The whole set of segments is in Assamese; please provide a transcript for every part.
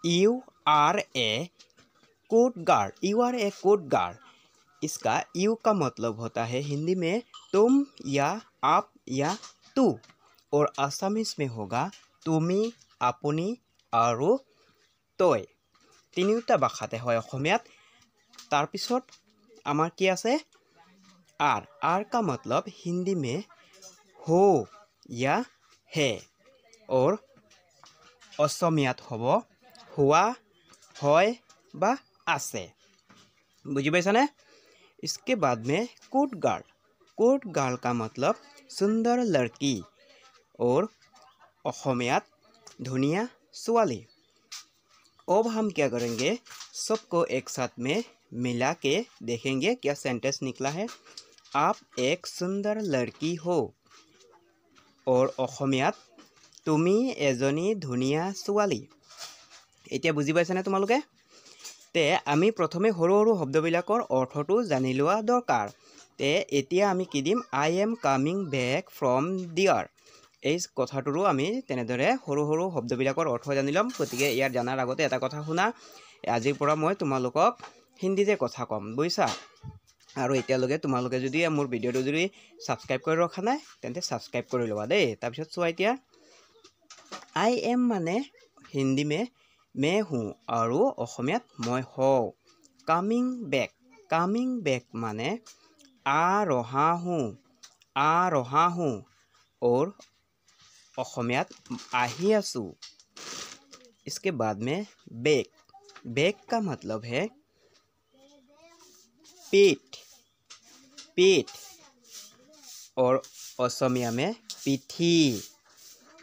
You are a coast guard. You are a coast guard, इसका यू का मतलब होता है हिंदी में तुम या आप या तू, और आसामीज में होगा तुमी, आपुनी और तय। তিনিওটা ভাষাতে হয় অসমীয়াত। তাৰপিছত আমাৰ কি আছে आर का मतलब हिंदी में हो या है, और असमियात हब हुआ হয় বা আছে। बुझी पाइछाने? इसके बाद में कोट गार्ल। कोट गार्ल का मतलब सुंदर लड़की, और असमियात धुनिया सुवाली। अब हम क्या करेंगे, सबको एक साथ में मिला के देखेंगे क्या सेंटेंस निकला है। आप एक सुंदर लड़की हो, और असमियात तुमी एजनी धुनिया सुवाली। এতিয়া বুজি পাইছানে তোমালোকে? তে আমি প্ৰথমে সৰু সৰু শব্দবিলাকৰ অৰ্থটো জানি লোৱা দৰকাৰ। তে এতিয়া আমি কি দিম, I am coming back from there. এই কথাটোৰো আমি তেনেদৰে সৰু সৰু শব্দবিলাকৰ অৰ্থ জানি ল'ম। গতিকে ইয়াৰ জনাৰ আগতে এটা কথা শুনা, আজিৰ পৰা মই তোমালোকক হিন্দীতে কথা ক'ম, বুজিছা? আৰু এতিয়ালৈকে তোমালোকে যদি মোৰ ভিডিঅ'টো যদি ছাবস্ক্ৰাইব কৰি ৰখা নাই তেন্তে ছাবস্ক্ৰাইব কৰি ল'বা দেই। তাৰপিছত চোৱা এতিয়া, আই এম মানে হিন্দী মে হওঁ, আৰু অসমীয়াত মই হওঁ। কামিং বেক, কামিং বেক মানে ৰহা হওঁ, और असमियात आही आसू। इसके बाद में बेक, बेक का मतलब है पीठ, और असमिया में पीठी।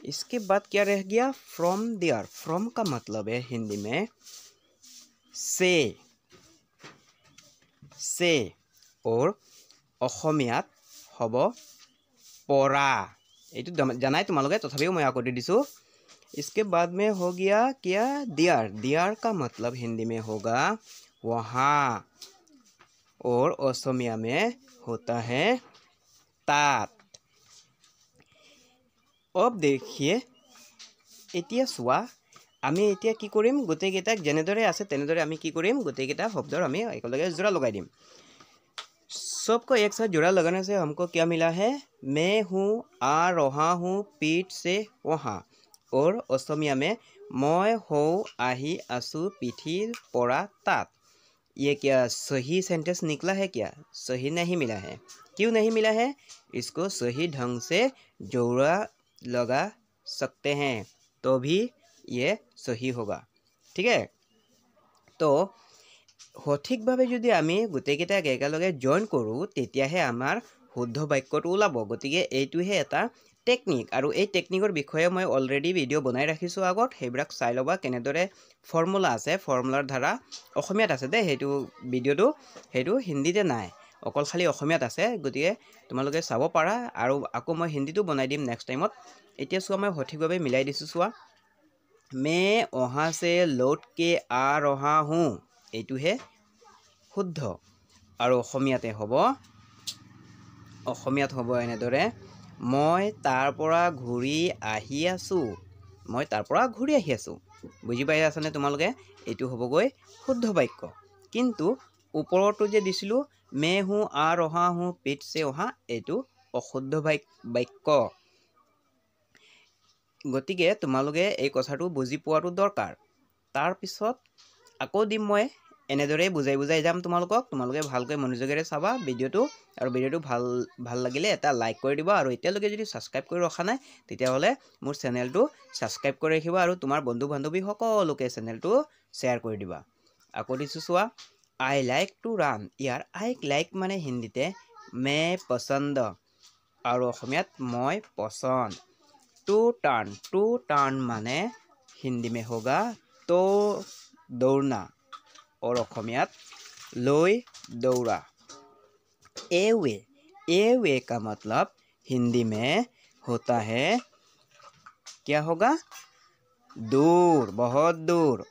इसके बाद क्या रह गया, फ्रॉम देयर। फ्रॉम का मतलब है हिंदी में से, और असमियात हब परा। এইটো জানাই তোমালোকে, তথাপিও মই আকৌ দি দিছোঁ। इसके बाद में हो गया क्या, दियार। दियार का मतलब हिंदी में होगा वहाँ, और असमिया में होता है तात। अब देखिए, এতিয়া চোৱা, আমি এতিয়া কি কৰিম, গোটেইকেইটাক যেনেদৰে আছে তেনেদৰে আমি কি কৰিম, গোটেইকেইটা শব্দৰ আমি একেলগে জোৰা লগাই দিম। सबको एक साथ जोड़ा लगाने से हमको क्या मिला है, मैं हूँ, आ रहा हूँ, पीठ से वहाँ, और असमिया में मैं हूँ, आही आसू, पीठी परा तात। ये क्या सही सेंटेंस निकला है क्या? सही नहीं मिला है। क्यों नहीं मिला है? इसको सही ढंग से जोड़ा लगा सकते हैं तो भी ये सही होगा। ठीक है? तो সঠিকভাৱে যদি আমি গোটেইকেইটাক একেলগে জইন কৰোঁ তেতিয়াহে আমাৰ শুদ্ধ বাক্যটো ওলাব। গতিকে এইটোহে এটা টেকনিক, আৰু এই টেকনিকৰ বিষয়ে মই অলৰেডি ভিডিঅ' বনাই ৰাখিছোঁ আগত, সেইবিলাক চাই ল'বা। কেনেদৰে ফৰ্মুলা আছে, ফৰ্মুলাৰ ধাৰা অসমীয়াত আছে দেই, সেইটো ভিডিঅ'টো সেইটো হিন্দীতে নাই, অকল খালি অসমীয়াত আছে। গতিকে তোমালোকে চাব পাৰা, আৰু আকৌ মই হিন্দীটো বনাই দিম নেক্সট টাইমত। এতিয়া চোৱা, মই সঠিকভাৱে মিলাই দিছোঁ। চোৱা, মে অহা সে লৌট কে আ ৰহা হুঁ, এইটোহে শুদ্ধ। আৰু অসমীয়াত হ'ব এনেদৰে, মই তাৰ পৰা ঘূৰি আহি আছোঁ। মই তাৰ পৰা ঘূৰি আহি আছোঁ। বুজি পাই আছানে তোমালোকে? এইটো হ'বগৈ শুদ্ধ বাক্য। কিন্তু ওপৰতো যে দিছিলোঁ মে হওঁ, আ ৰহা হওঁ, পিঠ চে অহা, এইটো অশুদ্ধ বাক্য। গতিকে তোমালোকে এই কথাটো বুজি পোৱাটো দৰকাৰ। তাৰপিছত আকৌ দিম মই, এনেদৰেই বুজাই যাম তোমালোকক। তোমালোকে ভালকৈ মনোযোগেৰে চাবা ভিডিঅ'টো, আৰু ভিডিঅ'টো ভাল লাগিলে এটা লাইক কৰি দিবা, আৰু এতিয়ালৈকে যদি ছাবস্ক্ৰাইব কৰি ৰখা নাই তেতিয়াহ'লে মোৰ চেনেলটো ছাবস্ক্ৰাইব কৰি ৰাখিবা, আৰু তোমাৰ বন্ধু বান্ধৱী সকলোকে চেনেলটো শ্বেয়াৰ কৰি দিবা। আকৌ দিছোঁ চোৱা, আই লাইক টু ৰান। ইয়াৰ আই লাইক মানে হিন্দীতে মে পচন্দ, আৰু অসমীয়াত মই পচন্দ। टू टर्न माने हिंदी में होगा तो दौड़ना, और असमियात लय दौड़ा। ए वे का मतलब हिंदी में होता है, क्या होगा, दूर, बहुत दूर,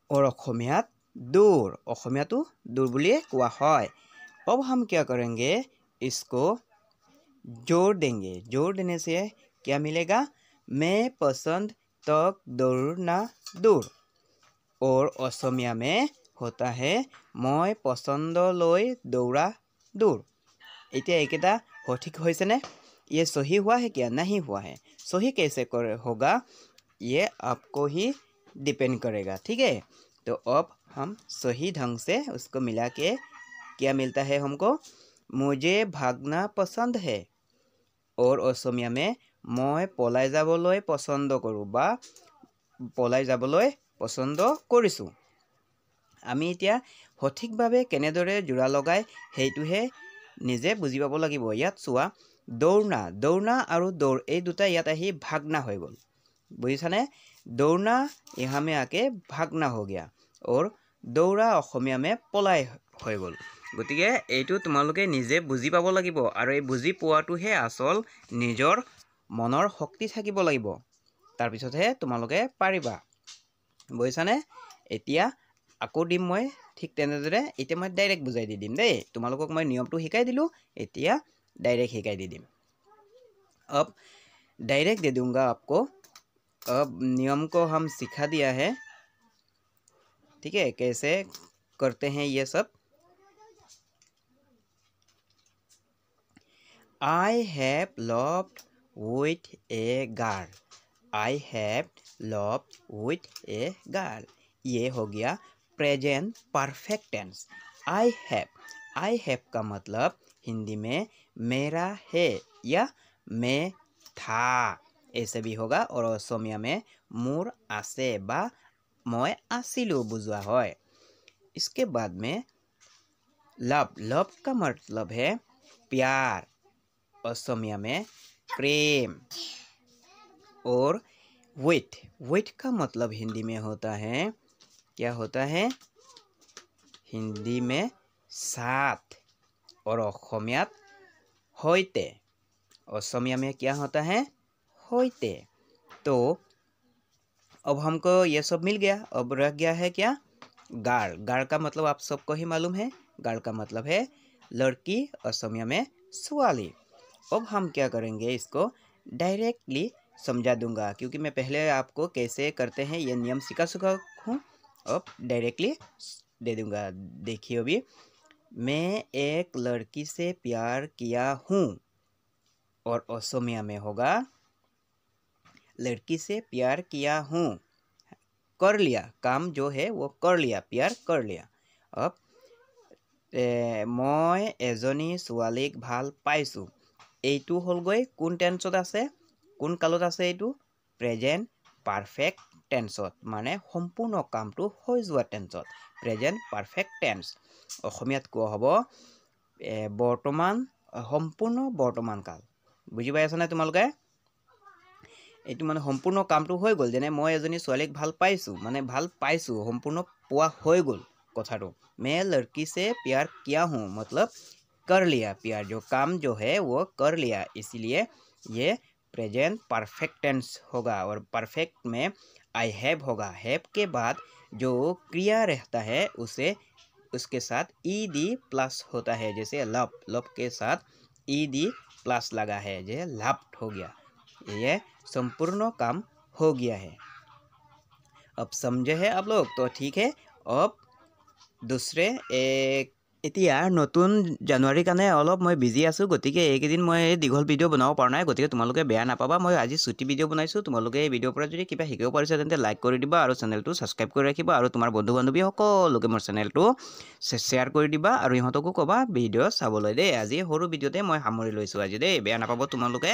और असमियात दूर। असमियातो दूर बुलिए कोৱা হয়। अब हम क्या करेंगे, इसको जोड़ देंगे। जोड़ देने से क्या मिलेगा, मैं पसंद तक दौड़ना दूर। और असमिया में होता है मैं पसंद लय दौड़ा दूर। इतना एकेटा सठिक होइसे ने? ये सही हुआ है क्या? नहीं हुआ है। सही कैसे होगा ये आपको ही डिपेंड करेगा, ठीक है। तो अब हम सही ढंग से उसको मिला के क्या मिलता है हमको? मुझे भागना पसंद है। और असमिया में मैं पलाई जाबलै पसंद करूँ बा पलाई जाबलै पसंद करिছোঁ। আমি এতিয়া সঠিকভাৱে কেনেদৰে জোৰা লগাই সেইটোহে নিজে বুজি পাব লাগিব। ইয়াত চোৱা দৌড়না দৌড়না আৰু দৌড় এই দুটা ইয়াত আহি ভাগনা হৈ গ'ল। বুজিছানে? दौड़ना यहाँ में आके भागना हो गया और दौड़ा অসমীয়া में पलाई হৈ গ'ল। গতিকে এইটো তোমালোকে নিজে বুজি পাব লাগিব আৰু এই বুজি পোৱাটোহে আচল নিজৰ মনৰ শক্তি থাকিব লাগিব। তাৰপিছতহে তোমালোকে পাৰিবা। বুজিছানে? এতিয়া আকৌ দিম মই ঠিক তেনেদৰে। এতিয়া মই ডাইৰেক্ট বুজাই দি দিম দেই। তোমালোকক মই নিয়মটো শিকাই দিলোঁ, এতিয়া डायरेक्ट हिकाई दे दी। अब डायरेक्ट दे दूंगा आपको। अब नियम को हम सिखा दिया है, ठीक है, कैसे करते हैं ये सब। I have loved with a girl. I have loved with a girl. ये हो गया present perfect tense. I have का मतलब हिंदी में मेरा है या मैं था ऐसे भी होगा। और असमिया में मोर आसे बा मैं आसिलु बुझा है। इसके बाद में लव का मतलब है प्यार, असमिया में प्रेम। और वेट का मतलब हिंदी में होता है, क्या होता है? हिंदी में साथ। और असमियात होइते। असमिया में क्या होता है? होइते। तो अब हमको ये सब मिल गया। अब रह गया है क्या? गार्ल। गार्ल का मतलब आप सबको ही मालूम है। गार्ल का मतलब है लड़की, असमिया में सुवाली। अब हम क्या करेंगे, इसको डायरेक्टली समझा दूंगा क्योंकि मैं पहले आपको कैसे करते हैं ये नियम सिखा चुका हूँ। अब डायरेक्टली दे दूंगा। देखिए अभी, मैं एक लड़की से प्यार किया हूँ। और असमिया में होगा लड़की से प्यार किया हूँ। कर लिया, काम जो है वो कर लिया, प्यार कर लिया। अब मैं एजनी ছোৱালীক ভাল পাইছোঁ। এইটো হ'লগৈ কোন টেন্সত আছে, কোন কালত আছে? এইটো প্ৰেজেন্ট পাৰফেক্ট টেন্সত, মানে সম্পূৰ্ণ কামটো হৈ যোৱা টেন্সত, প্ৰেজেন্ট পাৰফেক্ট টেন্স। অসমীয়াত কোৱা হ'ব বৰ্তমান, সম্পূৰ্ণ বৰ্তমান কাল। বুজি পাই আছানে তোমালোকে? এইটো মানে সম্পূৰ্ণ কামটো হৈ গ'ল। যেনে মই এজনী ছোৱালীক ভাল পাইছোঁ, মানে ভাল পাইছোঁ, সম্পূৰ্ণ পোৱা হৈ গ'ল কথাটো। मैं लड़की से प्यार किया हूँ मतलब कर लिया प्यार, जो काम जो है वो कर लिया, इसलिए ये प्रेजेंट परफेक्ट टेंस होगा। और परफेक्ट में आई हैव होगा। हैव के बाद जो क्रिया रहता है उसे उसके साथ ई डी प्लस होता है। जैसे लव के साथ ई डी प्लस लगा है, जो लव्ड हो गया। ये संपूर्ण काम हो गया है। अब समझे हैं आप लोग? तो ठीक है। अब दूसरे এতিয়া নতুন জানুৱাৰীৰ কাৰণে অলপ মই বিজি আছোঁ, গতিকে এইকেইদিন মই দীঘল ভিডিঅ' বনাব পৰা নাই। গতিকে তোমালোকে বেয়া নাপাবা, মই আজি ছুটি ভিডিঅ' বনাইছোঁ। তোমালোকে এই ভিডিঅ'ৰ পৰা যদি কিবা শিকিব পাৰিছা তেন্তে লাইক কৰি দিবা আৰু চেনেলটো ছাবস্ক্ৰাইব কৰি ৰাখিবা আৰু তোমাৰ বন্ধু বান্ধৱী সকলোকে মোৰ চেনেলটো শ্বেয়াৰ কৰি দিবা আৰু ইহঁতকো ক'বা ভিডিঅ' চাবলৈ দেই। আজি সৰু ভিডিঅ'তে মই সামৰি লৈছোঁ আজি দেই, বেয়া নাপাব তোমালোকে।